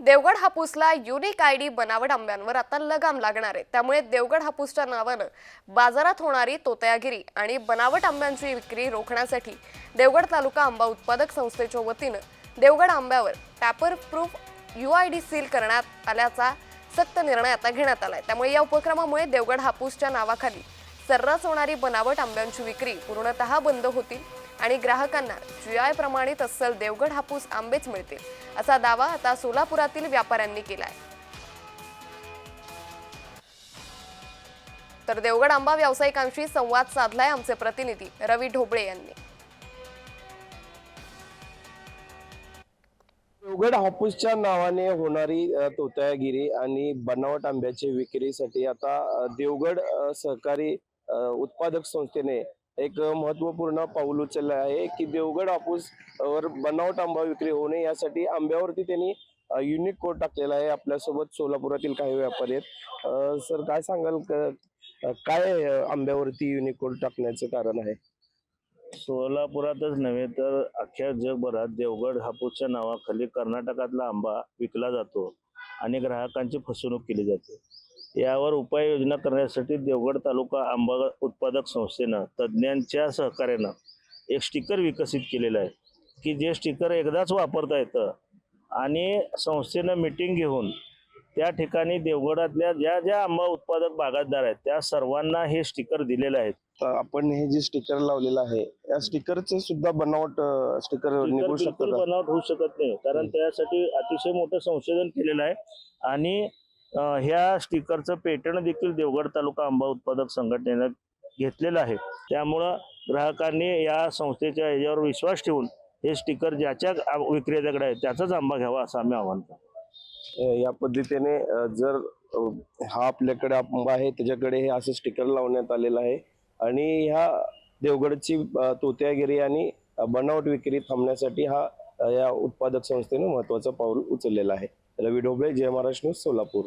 Devgad हापूसला unique ID बनावट आंब्यांवर आता लगाम लागणार आहे। त्यामुळे देवगड हापूसच्या नावानं बाजारात होणारी तोतयागिरी आणि बनावट आंब्यांची विक्री रोखण्यासाठी देवगड तालुका आंबा उत्पादक संस्थेच्या वतीनं देवगड आंब्यावर टॅपर प्रूफ UID सील करण्यात आल्याचा सक्त निर्णय आता घेण्यात आलाय। त्यामुळे या उपक्रमामुळे देवगड हापूसच्या नावाखाली सर्रास होणारी बनावट आंब्यांची विक्री पूर्णतः बंद होतील आणि ग्राहकांना GI प्रमाणित अस्सल देवगड हापूस आंबेच मिळतील असा दावा आता सोलापुरातील व्यापाऱ्यांनी केलाय। तर देवगड आंबा व्यावसायिकांशी संवाद साधलाय आमचे प्रतिनिधी रवी ढोबळे यांनी। देवगड हापूसच्या नावाने होणारी तोतयागिरी आणि बनावट आंब्याची विक्रीसाठी आता देवगड सहकारी उत्पादक संस्थेने एक महत्वपूर्ण पाऊल उचलले आहे की देवगड हापूस वर बनावट आंबा विक्री होऊ नये यासाठी आंब्यावरती त्यांनी युनिक कोड टाकलेला आहे। आपल्यासोबत सोलापुरातील काही व्यापारी आहेत। सर काय सांगाल, काय आंब्यावरती युनिक कोड टाकण्याचे कारण आहे? सोलापुरातच नव्हे तर अख्ख्या जगभरात देवगड हापूसच्या नावाखाली कर्नाटकातला आंबा विकला जातो आणि ग्राहकांची फसवणूक केली जाते। यावर उपाययोजना करण्यासाठी देवगड तालुका आंबा उत्पादक संस्थेनं तज्ज्ञांच्या सहकार्यानं एक स्टिकर विकसित केलेलं आहे की जे स्टिकर एकदाच वापरता येतं आणि संस्थेनं मीटिंग घेऊन त्या ठिकाणी देवगडातल्या ज्या ज्या आंबा उत्पादक बागायतदार आहेत त्या सर्वांना हे स्टिकर दिलेले आहेत। आपण हे जे स्टिकर लावलेलं आहे या स्टिकरचे सुद्धा बनावट स्टिकर निघू शकतं? बनावट होऊ शकत नाही, कारण त्यासाठी अतिशय मोठं संशोधन केलेलं आहे आणि ह्या स्टिकरचं पेटंट देखील देवगड तालुका आंबा उत्पादक संघटनेनं घेतलेलं आहे। त्यामुळं ग्राहकांनी या संस्थेच्या ह्याच्यावर विश्वास ठेवून हे स्टिकर ज्याच्या विक्रेत्याकडे आहे त्याचाच आंबा घ्यावा असं आम्ही आवाहन करतो। या पद्धतीने जर हा आपल्याकडे आंबा आहे त्याच्याकडे हे असं स्टिकर लावण्यात आलेलं आहे आणि ह्या देवगडची तोतयागिरी आणि बनावट विक्री थांबण्यासाठी या उत्पादक संस्थेने महत्वाचं पाऊल उचललेलं आहे। रवी ढोबळे, जय महाराष्ट्र न्यूज, सोलापूर।